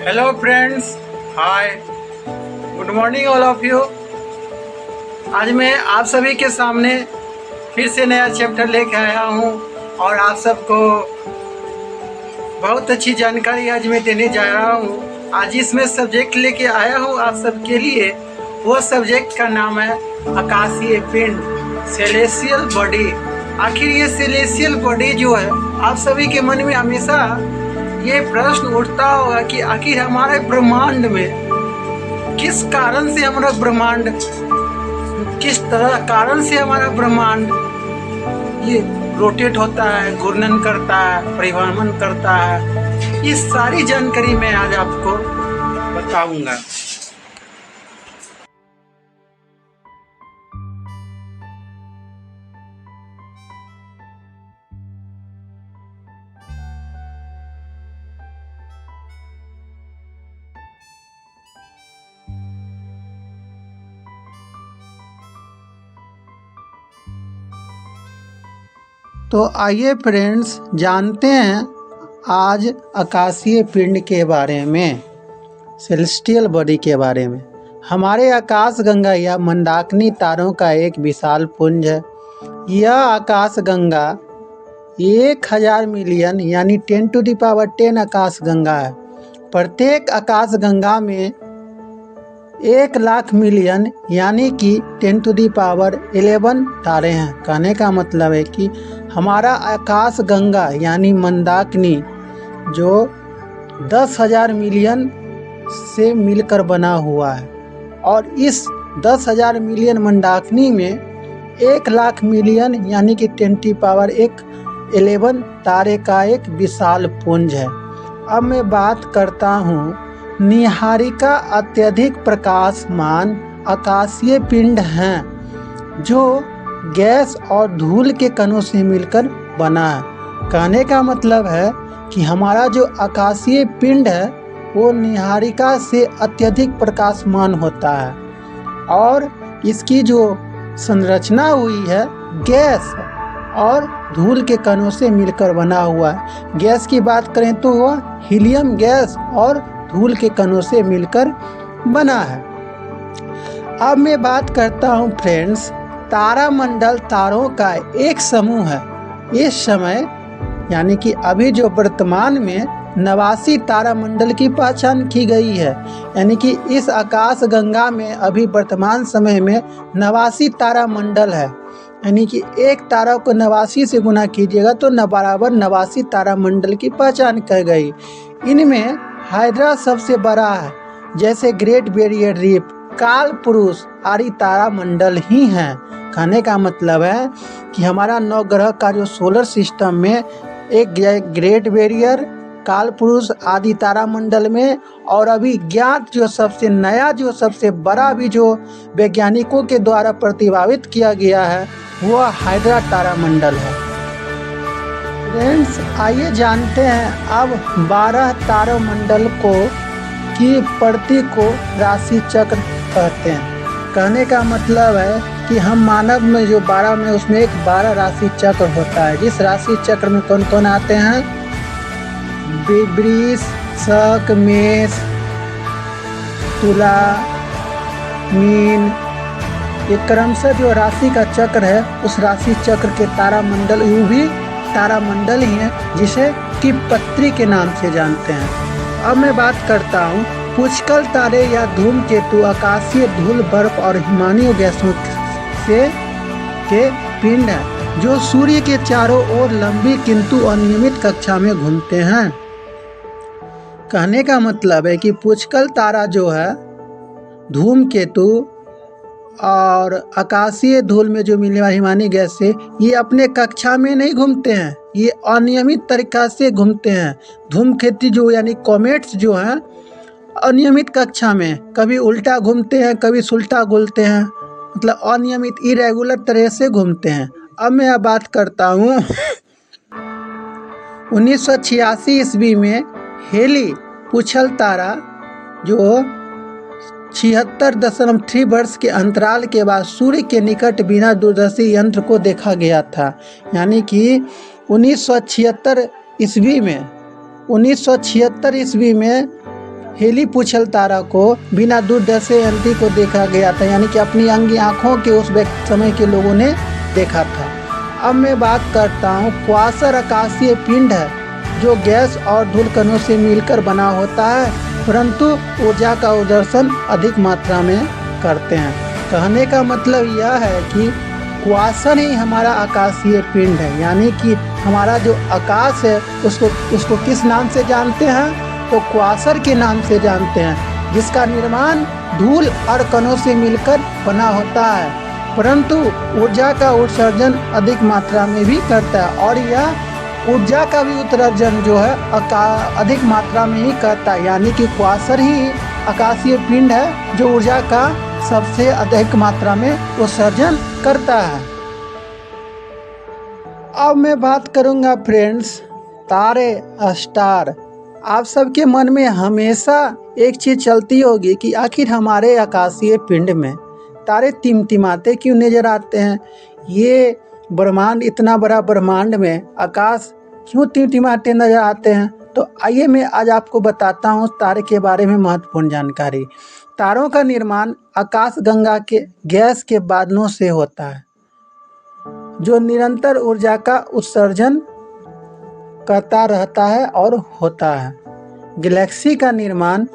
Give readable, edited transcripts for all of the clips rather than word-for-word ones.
Hello friends, hi, good morning all of you. आज मैं आप सभी के सामने फिर से नया चैप्टर लेके आया हूँ और आप सबको बहुत अच्छी जानकारी आज मैं देने जा रहा हूँ। आज इसमें सब्जेक्ट लेके आया हूँ आप सबके लिए। वो सब्जेक्ट का नाम है आकाशीय पिंड, सेलेशियल बॉडी। आखिर ये सेलेशियल बॉडी जो है, आप सभी के मन में हमेशा ये प्रश्न उठता होगा कि आखिर हमारे ब्रह्मांड में किस कारण से हमारा ब्रह्मांड, किस तरह कारण से हमारा ब्रह्मांड ये रोटेट होता है, घूर्णन करता है, परिभ्रमण करता है। ये सारी जानकारी मैं आज आपको बताऊंगा। तो आइए फ्रेंड्स, जानते हैं आज आकाशीय पिंड के बारे में, सेलेस्टियल बॉडी के बारे में। हमारे आकाश गंगा या मंदाकिनी तारों का एक विशाल पुंज है। यह आकाश गंगा 1000 मिलियन यानी 10⁻10 आकाश गंगा है। प्रत्येक आकाश गंगा में 1,00,000 मिलियन यानी कि 10⁻11 तारे हैं। कहने का मतलब है कि हमारा आकाश गंगा यानी मंदाकिनी जो 10,000 मिलियन से मिलकर बना हुआ है, और इस 10,000 मिलियन मंदाकिनी में 1,00,000 मिलियन यानी कि 10⁻11 तारे का एक विशाल पुंज है। अब मैं बात करता हूँ नीहारिका अत्यधिक प्रकाशमान आकाशीय पिंड हैं जो गैस और धूल के कणों से मिलकर बना है। कहने का मतलब है कि हमारा जो आकाशीय पिंड है वो नीहारिका से अत्यधिक प्रकाशमान होता है, और इसकी जो संरचना हुई है गैस और धूल के कणों से मिलकर बना हुआ है। गैस की बात करें तो वह हीलियम गैस और धूल के कणों से मिलकर बना है। अब मैं बात करता हूँ फ्रेंड्स, तारामंडल तारों का एक समूह है। इस समय यानी कि अभी जो वर्तमान में 89 तारामंडल की पहचान की गई है। यानी कि इस आकाश गंगा में अभी वर्तमान समय में 89 तारामंडल है। यानी कि एक तारा को 89 से गुना कीजिएगा तो बराबर 89 तारामंडल की पहचान कर गई। इनमें हाइड्रा सबसे बड़ा है, जैसे ग्रेट बैरियर रीफ, कालपुरुष आदि तारामंडल ही हैं। कहने का मतलब है कि हमारा 9 ग्रह का जो सोलर सिस्टम में एक ग्रेट बैरियर, कालपुरुष आदि तारामंडल में, और अभी ज्ञात जो सबसे नया जो सबसे बड़ा भी जो वैज्ञानिकों के द्वारा प्रतिभावित किया गया है वह हाइड्रा तारामंडल है। फ्रेंड्स, आइए जानते हैं अब 12 तारामंडल को की प्रति को राशि चक्र कहते हैं। कहने का मतलब है कि हम मानव में जो 12 में उसमें एक 12 राशि चक्र होता है। जिस राशि चक्र में कौन कौन आते हैं? वृष, शक, मेष, तुला, मीन, ये क्रमशः जो राशि का चक्र है उस राशि चक्र के तारामंडल यू भी तारामंडल ही हैं, जिसे कि पत्री के नाम से जानते हैं। अब मैं बात करता हूँ पुष्कल तारे या धूमकेतु आकाशीय धूल, बर्फ और हिमानीय गैसों से के पिंड हैं जो सूर्य के चारों ओर लंबी किंतु अनियमित कक्षा में घूमते हैं। कहने का मतलब है कि पुष्कल तारा जो है, धूमकेतु और आकाशीय धूल में जो मिलने वाली हिमानी गैस से, ये अपने कक्षा में नहीं घूमते हैं, ये अनियमित तरीका से घूमते हैं। धूमकेतु जो यानी कॉमेट्स जो हैं अनियमित कक्षा में कभी उल्टा घूमते हैं, कभी सुल्टा घूमते हैं, मतलब अनियमित इरेगुलर तरह से घूमते हैं। अब मैं बात करता हूँ 1986 ईस्वी में हेली पुछल तारा जो 76.3 वर्ष के अंतराल के बाद सूर्य के निकट बिना दूरदर्शी यंत्र को देखा गया था। यानी कि 1976 ईस्वी में हेलीपुछल तारा को बिना दूरदर्शी को देखा गया था, यानी कि अपनी अंगी आँखों के उस समय के लोगों ने देखा था। अब मैं बात करता हूँ, क्वासर आकाशीय पिंड है जो गैस और धूल कणों से मिलकर बना होता है, परंतु ऊर्जा का प्रदर्शन अधिक मात्रा में करते हैं। कहने का मतलब यह है कि क्वासर ही हमारा आकाशीय पिंड है, यानी कि हमारा जो आकाश है उसको किस नाम से जानते हैं, तो क्वासर के नाम से जानते हैं, जिसका निर्माण धूल और कणों से मिलकर बना होता है, परंतु ऊर्जा का उत्सर्जन अधिक मात्रा में भी करता है। और यह ऊर्जा का भी उत्सर्जन जो है अधिक मात्रा में ही करता है, यानी कि क्वासर ही आकाशीय पिंड है जो ऊर्जा का सबसे अधिक मात्रा में उत्सर्जन करता है। अब मैं बात करूंगा फ्रेंड्स, तारे स्टार। आप सबके मन में हमेशा एक चीज़ चलती होगी कि आखिर हमारे आकाशीय पिंड में तारे टिमटिमाते क्यों नजर आते हैं, ये ब्रह्मांड, इतना बड़ा ब्रह्मांड में आकाश क्यों टिमटिमाते नजर आते हैं। तो आइए मैं आज आपको बताता हूँ तारे के बारे में महत्वपूर्ण जानकारी। तारों का निर्माण आकाश गंगा के गैस के बादलों से होता है जो निरंतर ऊर्जा का उत्सर्जन करता रहता है और होता है। गैलेक्सी का निर्माण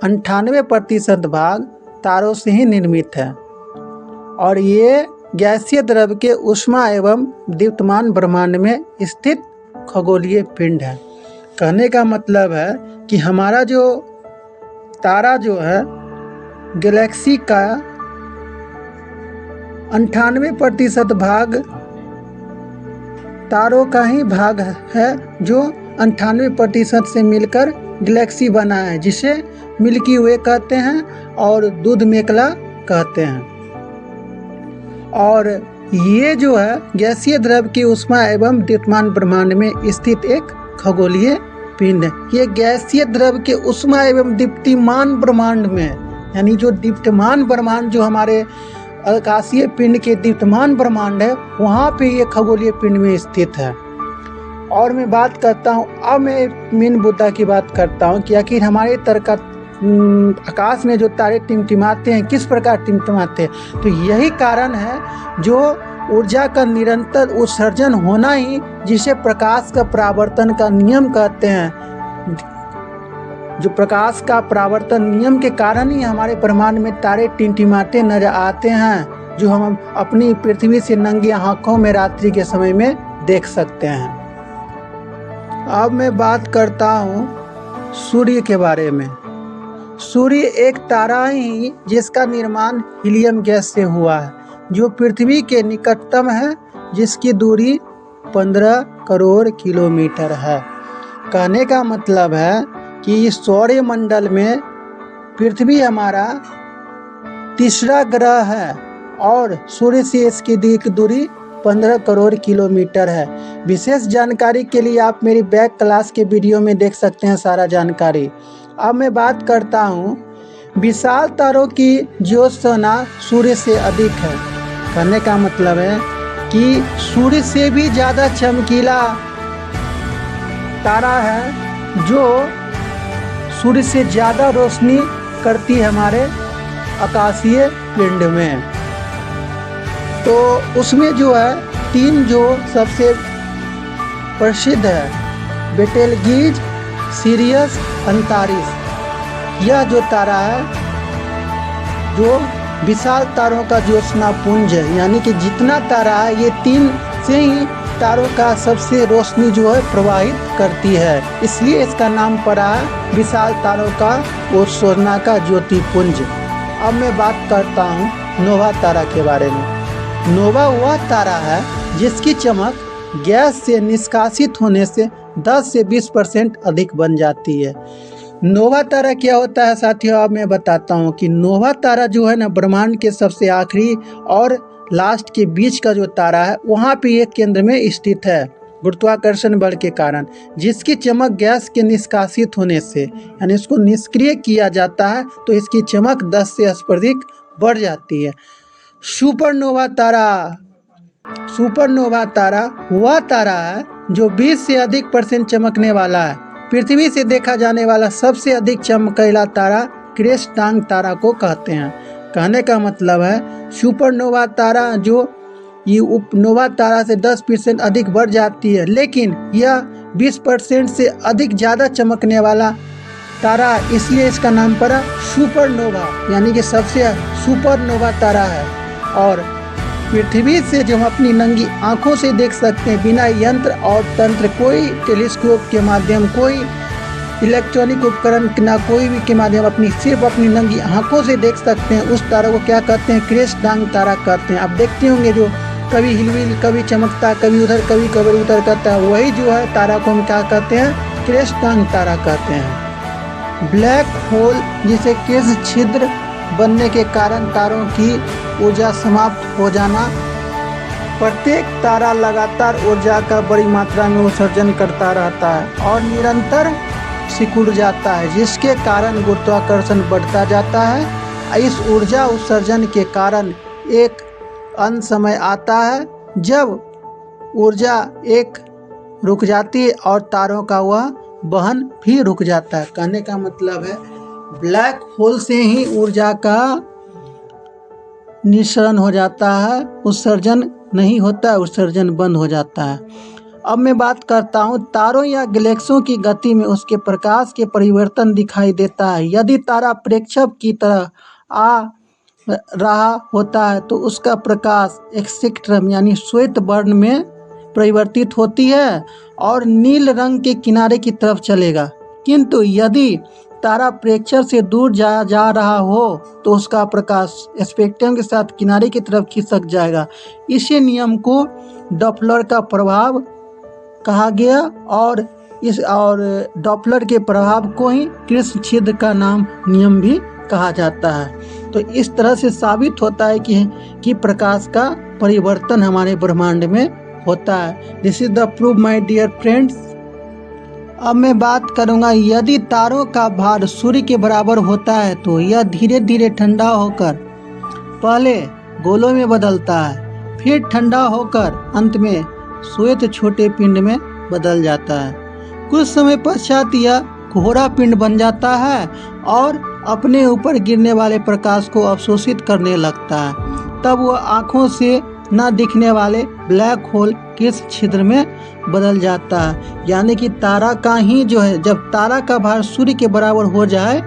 98% भाग तारों से ही निर्मित है और ये गैसीय द्रव के ऊष्मा एवं दीप्तमान ब्रह्मांड में स्थित खगोलीय पिंड है। कहने का मतलब है कि हमारा जो तारा जो है गैलेक्सी का 98% भाग तारों का ही भाग है जो 98% से मिलकर गैलेक्सी बना है, जिसे मिल्की वे कहते हैं और दूध मेखला कहते हैं। और ये जो है गैसीय द्रव की ऊष्मा एवं दीप्तमान ब्रह्मांड में स्थित एक खगोलीय पिंड है। ये गैसीय द्रव के ऊष्मा एवं दीप्तिमान ब्रह्मांड में, यानी जो दीप्तमान ब्रह्मांड जो हमारे आकाशीय पिंड के दीप्तमान ब्रह्मांड है, वहाँ पे ये खगोलीय पिंड में स्थित है। और मैं बात करता हूँ, अब मैं मेन मुद्दा की बात करता हूँ कि आखिर हमारे आकाश में जो तारे टिमटिमाते हैं किस प्रकार टिमटिमाते हैं। तो यही कारण है जो ऊर्जा का निरंतर उत्सर्जन होना ही, जिसे प्रकाश का परावर्तन का नियम कहते हैं। जो प्रकाश का परावर्तन नियम के कारण ही हमारे ब्रह्मांड में तारे टिमटिमाते नजर आते हैं, जो हम अपनी पृथ्वी से नंगी आंखों में रात्रि के समय में देख सकते हैं। अब मैं बात करता हूँ सूर्य के बारे में। सूर्य एक तारा ही जिसका निर्माण हीलियम गैस से हुआ है, जो पृथ्वी के निकटतम है, जिसकी दूरी 15 करोड़ किलोमीटर है। कहने का मतलब है कि इस सौरमंडल में पृथ्वी हमारा तीसरा ग्रह है और सूर्य से इसकी दूरी 15 करोड़ किलोमीटर है। विशेष जानकारी के लिए आप मेरी बैक क्लास के वीडियो में देख सकते हैं सारा जानकारी। अब मैं बात करता हूँ, विशाल तारों की ज्योत्सना सूर्य से अधिक है। कहने का मतलब है कि सूर्य से भी ज़्यादा चमकीला तारा है जो सूर्य से ज़्यादा रोशनी करती है हमारे आकाशीय पिंड में। तो उसमें जो है 3 जो सबसे प्रसिद्ध है, बेटेलगीज, सिरियस, अंतारिस। यह जो तारा है जो विशाल तारों का ज्योत्सना पुंज है, यानी कि जितना तारा है ये 3 से ही तारों का सबसे रोशनी जो है प्रवाहित करती है, इसलिए इसका नाम पड़ा है विशाल तारों का ज्योत्सना का ज्योतिपुंज। अब मैं बात करता हूँ नोवा तारा के बारे में। नोवा वह तारा है जिसकी चमक गैस से निष्कासित होने से 10 से 20% अधिक बन जाती है। नोवा तारा क्या होता है साथियों, अब मैं बताता हूँ कि नोवा तारा जो है ना, ब्रह्मांड के सबसे आखिरी और लास्ट के बीच का जो तारा है, वहाँ पे एक केंद्र में स्थित है गुरुत्वाकर्षण बल के कारण, जिसकी चमक गैस के निष्कासित होने से, यानी इसको निष्क्रिय किया जाता है तो इसकी चमक 10 से अधिक बढ़ जाती है। सुपरनोवा तारा वह तारा है जो 20 से अधिक % चमकने वाला है, पृथ्वी से देखा जाने वाला सबसे अधिक चमकीला तारा क्रेस्टांग तारा को कहते हैं। कहने का मतलब है सुपरनोवा तारा जो ये उपनोवा तारा से 10% अधिक बढ़ जाती है, लेकिन यह 20% से अधिक ज़्यादा चमकने वाला तारा, इसलिए इसका नाम पड़ा सुपरनोवा, यानी कि सबसे सुपरनोवा तारा है। और पृथ्वी से जो हम अपनी नंगी आंखों से देख सकते हैं, बिना यंत्र और तंत्र, कोई टेलीस्कोप के माध्यम, कोई इलेक्ट्रॉनिक उपकरण ना कोई भी के माध्यम, सिर्फ अपनी नंगी आंखों से देख सकते हैं, उस तारा को क्या कहते हैं? क्रेस्टांग तारा कहते हैं। आप देखते होंगे जो कभी हिलविल, कभी चमकता, कभी कभी उधर करता है, वही जो है तारा को हम क्या कहते हैं? क्रेस्टांग तारा कहते हैं। ब्लैक होल जिसे कृष्ण छिद्र बनने के कारण तारों की ऊर्जा समाप्त हो जाना। प्रत्येक तारा लगातार ऊर्जा का बड़ी मात्रा में उत्सर्जन करता रहता है और निरंतर सिकुड़ जाता है, जिसके कारण गुरुत्वाकर्षण बढ़ता जाता है। इस ऊर्जा उत्सर्जन के कारण एक अंत समय आता है जब ऊर्जा एक रुक जाती है और तारों का वह वहन भी रुक जाता है। कहने का मतलब है ब्लैक होल से ही ऊर्जा का निःसरण हो जाता है, उत्सर्जन नहीं होता है, उत्सर्जन बंद हो जाता है। अब मैं बात करता हूँ तारों या गैलेक्सियों की गति में उसके प्रकाश के परिवर्तन दिखाई देता है। यदि तारा प्रेक्षक की तरह आ रहा होता है तो उसका प्रकाश एक्सेक्ट्रम यानी श्वेत वर्ण में परिवर्तित होती है और नील रंग के किनारे की तरफ चलेगा। किंतु यदि तारा प्रेक्षक से दूर जा रहा हो तो उसका प्रकाश स्पेक्ट्रम के साथ किनारे की तरफ खिसक जाएगा। इसी नियम को डॉपलर का प्रभाव कहा गया और डॉपलर के प्रभाव को ही कृष्ण छिद्र का नियम भी कहा जाता है। तो इस तरह से साबित होता है कि प्रकाश का परिवर्तन हमारे ब्रह्मांड में होता है। This is the proof my dear friends. अब मैं बात करूंगा यदि तारों का भार सूर्य के बराबर होता है तो यह धीरे धीरे ठंडा होकर पहले गोलों में बदलता है, फिर ठंडा होकर अंत में श्वेत छोटे पिंड में बदल जाता है। कुछ समय पश्चात यह कोहरा पिंड बन जाता है और अपने ऊपर गिरने वाले प्रकाश को अवशोषित करने लगता है। तब वह आँखों से न दिखने वाले ब्लैक होल कृष्ण छिद्र में बदल जाता है। यानी कि तारा का ही जो है, जब तारा का भार सूर्य के बराबर हो जाए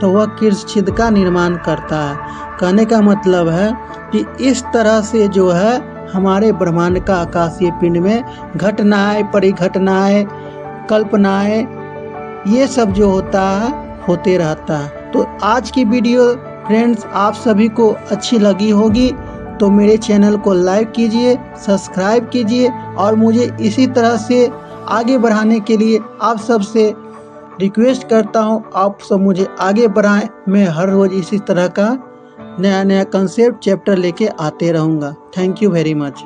तो वह कृष्ण छिद्र का निर्माण करता है। कहने का मतलब है कि इस तरह से जो है हमारे ब्रह्मांड का आकाशीय पिंड में घटनाएं, परिघटनाएं, कल्पनाएं, ये सब जो होता है होते रहता है। तो आज की वीडियो फ्रेंड्स आप सभी को अच्छी लगी होगी तो मेरे चैनल को लाइक कीजिए, सब्सक्राइब कीजिए और मुझे इसी तरह से आगे बढ़ाने के लिए आप सबसे रिक्वेस्ट करता हूँ, आप सब मुझे आगे बढ़ाएं। मैं हर रोज़ इसी तरह का नया कंसेप्ट चैप्टर लेके आते रहूँगा। Thank you very much.